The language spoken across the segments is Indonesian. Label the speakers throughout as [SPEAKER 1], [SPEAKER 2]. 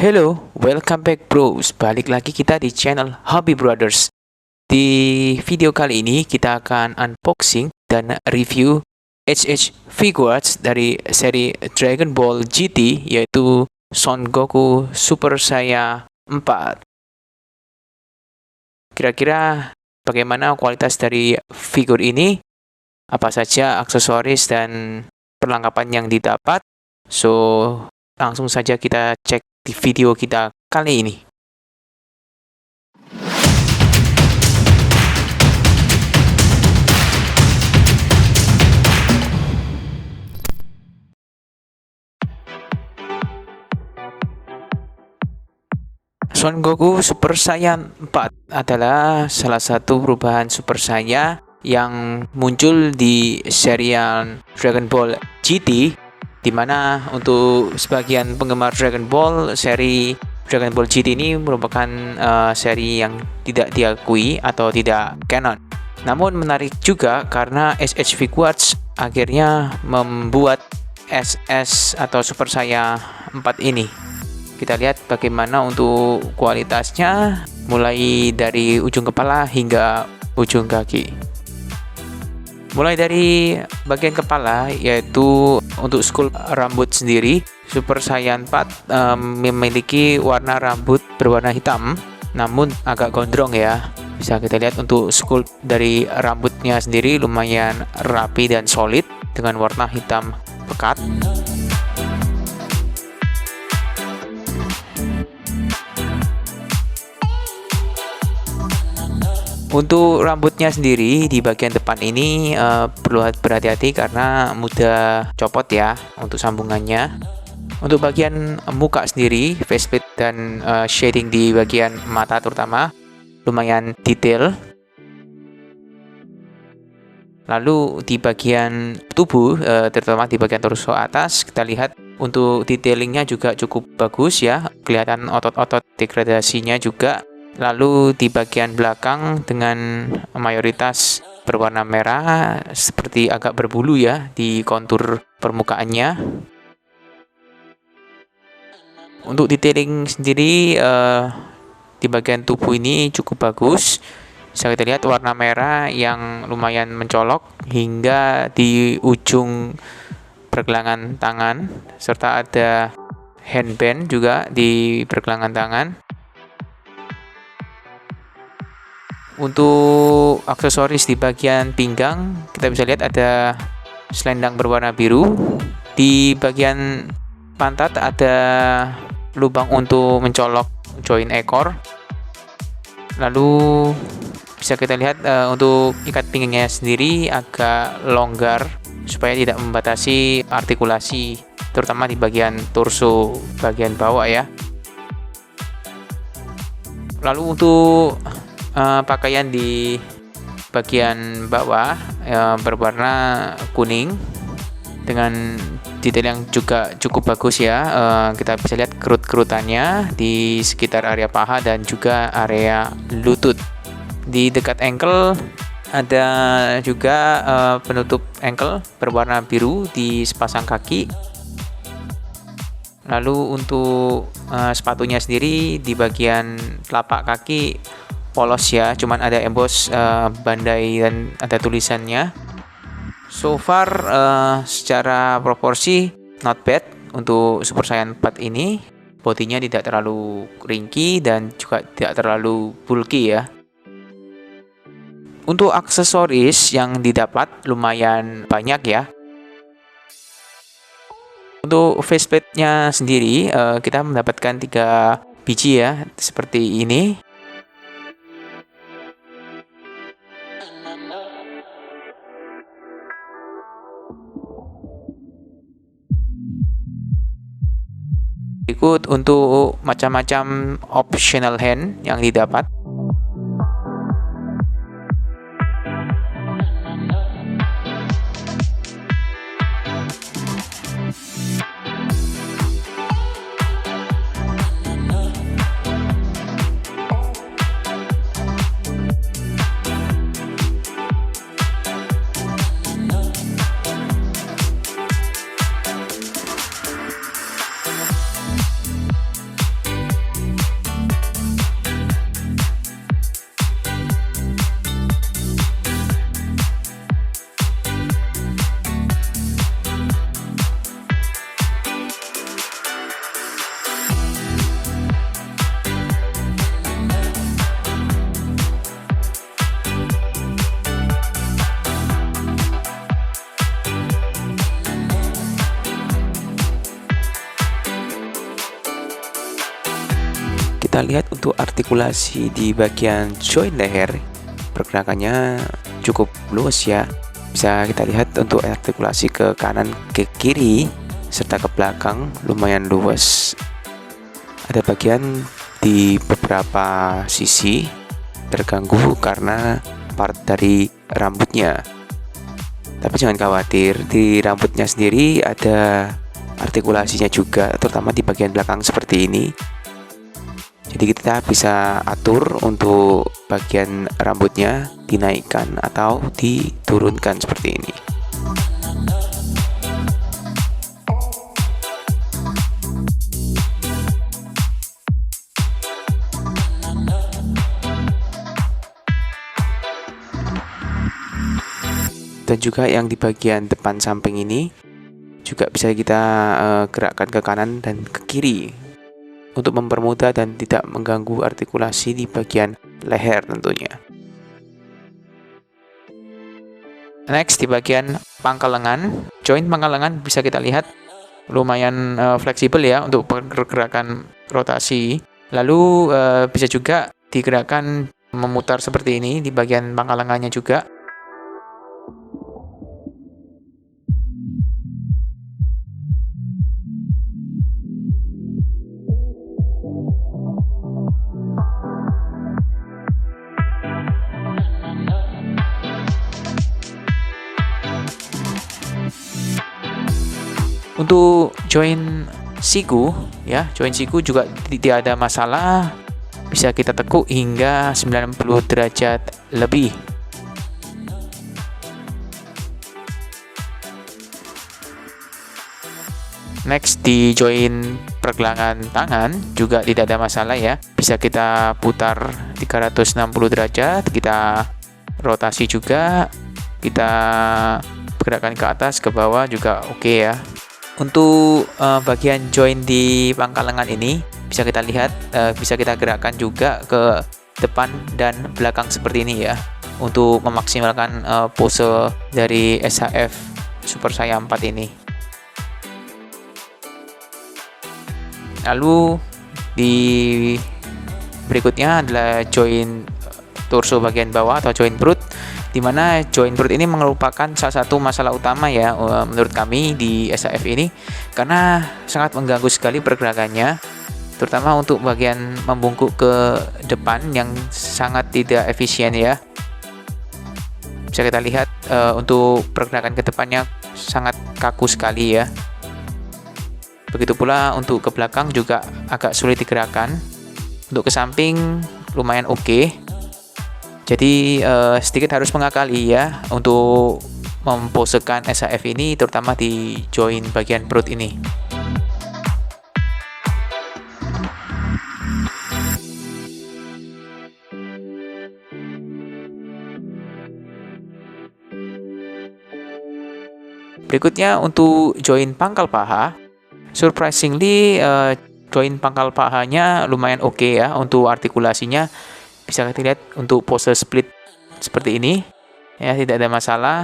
[SPEAKER 1] Hello, welcome back bros. Balik lagi kita di channel Hobby Brothers. Di video kali ini kita akan unboxing dan review HH Figuarts dari seri Dragon Ball GT, yaitu Son Goku Super Saiyan 4. Kira-kira bagaimana kualitas dari figur ini? Apa saja aksesoris dan perlengkapan yang didapat? So, langsung saja kita cek di video kita kali ini. Son Goku Super Saiyan 4 adalah salah satu perubahan Super Saiyan yang muncul di serial Dragon Ball GT, di mana untuk sebagian penggemar Dragon Ball, seri Dragon Ball GT ini merupakan seri yang tidak diakui atau tidak canon. Namun menarik juga karena HH Figuarts akhirnya membuat SS atau Super Saiyan 4 ini. Kita lihat bagaimana untuk kualitasnya, mulai dari ujung kepala hingga ujung kaki. Mulai dari bagian kepala, yaitu untuk sculpt rambut sendiri, Super Saiyan 4 memiliki warna rambut berwarna hitam, namun agak gondrong ya. Bisa kita lihat untuk sculpt dari rambutnya sendiri lumayan rapi dan solid dengan warna hitam pekat. Untuk rambutnya sendiri di bagian depan ini perlu berhati-hati karena mudah copot ya untuk sambungannya. Untuk bagian muka sendiri, faceplate dan shading di bagian mata terutama lumayan detail. Lalu di bagian tubuh, terutama di bagian torso atas, kita lihat untuk detailingnya juga cukup bagus ya. Kelihatan otot-otot degradasinya juga. Lalu di bagian belakang dengan mayoritas berwarna merah, seperti agak berbulu ya di kontur permukaannya. Untuk detailing sendiri di bagian tubuh ini cukup bagus. Bisa kita lihat warna merah yang lumayan mencolok hingga di ujung pergelangan tangan, serta ada handband juga di pergelangan tangan. Untuk aksesoris di bagian pinggang, kita bisa lihat ada selendang berwarna biru. Di bagian pantat ada lubang untuk mencolok join ekor. Lalu bisa kita lihat untuk ikat pinggangnya sendiri agak longgar supaya tidak membatasi artikulasi, terutama di bagian torso bagian bawah ya. Lalu untuk pakaian di bagian bawah berwarna kuning dengan detail yang juga cukup bagus ya. Kita bisa lihat kerut-kerutannya di sekitar area paha dan juga area lutut. Di dekat ankle ada juga penutup ankle berwarna biru di sepasang kaki. Lalu untuk sepatunya sendiri di bagian telapak kaki polos ya, cuman ada emboss Bandai dan ada tulisannya. So far secara proporsi not bad untuk Super Saiyan 4 ini. Bodinya tidak terlalu ringkih dan juga tidak terlalu bulky ya. Untuk aksesoris yang didapat lumayan banyak ya. Untuk faceplate-nya sendiri kita mendapatkan 3 biji ya, seperti ini. Berikut untuk macam-macam optional hand yang didapat. kita lihat untuk artikulasi di bagian joint leher, pergerakannya cukup luas ya. Bisa kita lihat untuk artikulasi ke kanan, ke kiri, serta ke belakang lumayan luas. Ada bagian di beberapa sisi terganggu karena part dari rambutnya. Tapi jangan khawatir, di rambutnya sendiri ada artikulasinya juga, terutama di bagian belakang seperti ini. Jadi kita bisa atur untuk bagian rambutnya dinaikkan atau diturunkan seperti ini. Dan juga yang di bagian depan samping ini juga bisa kita gerakkan ke kanan dan ke kiri untuk mempermudah dan tidak mengganggu artikulasi di bagian leher tentunya. Next, di bagian pangkal lengan, joint pangkal lengan bisa kita lihat lumayan fleksibel ya untuk pergerakan rotasi. Lalu bisa juga digerakkan memutar seperti ini di bagian pangkal lengannya juga. Untuk joint siku ya, joint siku juga tidak ada masalah, bisa kita tekuk hingga 90 derajat lebih. Next, di joint pergelangan tangan juga tidak ada masalah ya, bisa kita putar 360 derajat, kita rotasi juga, kita gerakan ke atas ke bawah juga oke ya. Untuk bagian joint di pangkal lengan ini bisa kita lihat, bisa kita gerakkan juga ke depan dan belakang seperti ini ya, untuk memaksimalkan pose dari SHF Super Saya 4 ini. Lalu di berikutnya adalah joint torso bagian bawah atau joint perut, di mana joint perut ini merupakan salah satu masalah utama ya menurut kami di SHF ini, karena sangat mengganggu sekali pergerakannya, terutama untuk bagian membungkuk ke depan yang sangat tidak efisien ya. Bisa kita lihat untuk pergerakan ke depannya sangat kaku sekali ya. Begitu pula untuk ke belakang juga agak sulit digerakkan. Untuk ke samping lumayan oke. Jadi sedikit harus mengakali ya untuk memposekan SHF ini, terutama di joint bagian perut ini. Berikutnya untuk joint pangkal paha, surprisingly joint pangkal pahanya lumayan oke ya untuk artikulasinya. Bisa kita lihat untuk pose split seperti ini ya, tidak ada masalah.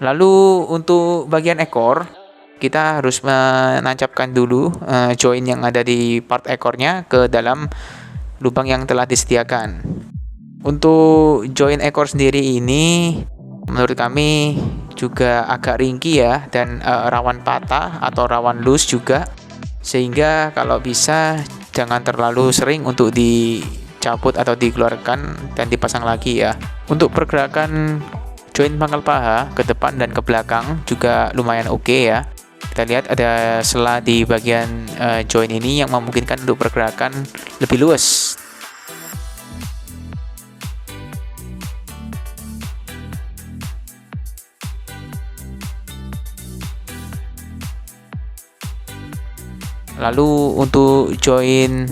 [SPEAKER 1] Lalu untuk bagian ekor, kita harus menancapkan dulu joint yang ada di part ekornya ke dalam lubang yang telah disediakan. Untuk joint ekor sendiri ini menurut kami juga agak ringkih ya, dan rawan patah atau rawan loose juga, sehingga kalau bisa jangan terlalu sering untuk dicabut atau dikeluarkan dan dipasang lagi ya. Untuk pergerakan joint pangkal paha ke depan dan ke belakang juga lumayan oke ya. Kita lihat ada sela di bagian joint ini yang memungkinkan untuk pergerakan lebih luas. Lalu untuk joint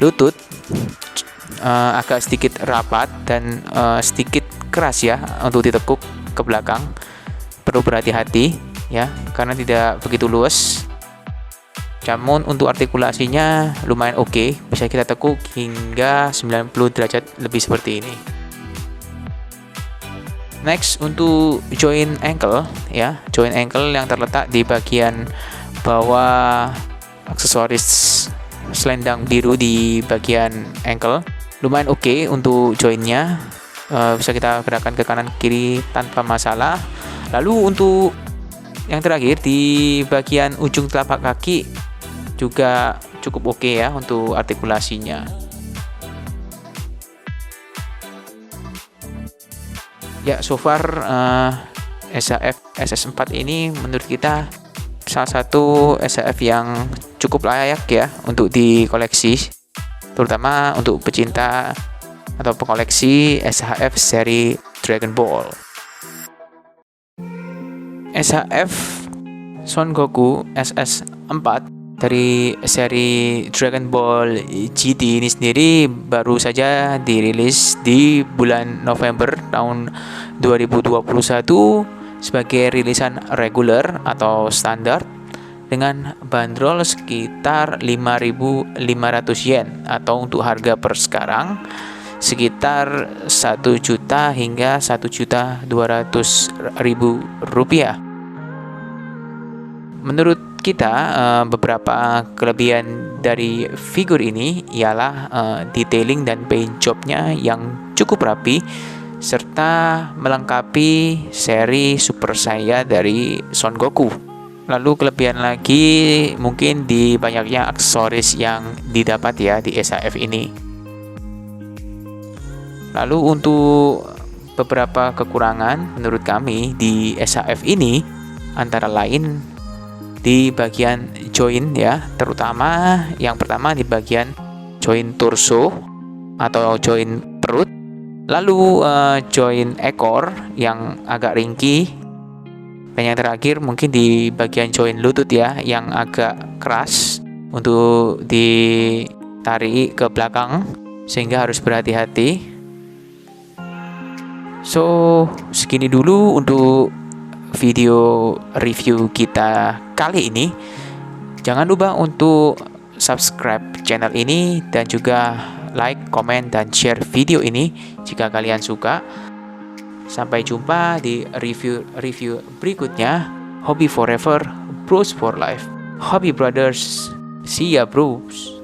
[SPEAKER 1] lutut agak sedikit rapat dan sedikit keras ya untuk ditekuk ke belakang. Perlu berhati-hati ya, karena tidak begitu luas. Namun untuk artikulasinya lumayan oke, bisa kita tekuk hingga 90 derajat lebih seperti ini. Next, untuk joint ankle ya, joint ankle yang terletak di bagian bawah aksesoris selendang biru di bagian ankle. Lumayan oke untuk joinnya, bisa kita gerakkan ke kanan kiri tanpa masalah. Lalu untuk yang terakhir di bagian ujung telapak kaki juga cukup oke ya untuk artikulasinya. Ya, so far SHF SS4 ini menurut kita salah satu SHF yang cukup layak ya untuk dikoleksi, terutama untuk pecinta atau pengoleksi SHF seri Dragon Ball. SHF Son Goku SS4 dari seri Dragon Ball GT ini sendiri baru saja dirilis di bulan November tahun 2021 sebagai rilisan reguler atau standar dengan bandrol sekitar 5.500 yen, atau untuk harga per sekarang sekitar 1 juta hingga 1.200.000 rupiah. Menurut kita, beberapa kelebihan dari figur ini ialah detailing dan paint jobnya yang cukup rapi serta melengkapi seri Super Saiya dari Son Goku. Lalu kelebihan lagi mungkin di banyaknya aksesoris yang didapat ya di SHF ini. Lalu untuk beberapa kekurangan menurut kami di SHF ini antara lain di bagian join ya, terutama yang pertama di bagian join torso atau join perut, lalu join ekor yang agak ringkih, dan yang terakhir mungkin di bagian join lutut ya yang agak keras untuk ditarik ke belakang sehingga harus berhati-hati. So segini dulu untuk video review kita kali ini. Jangan lupa untuk subscribe channel ini dan juga like, komen, dan share video ini jika kalian suka. Sampai jumpa di review berikutnya. Hobby forever, bros for life. Hobby brothers, see ya bros.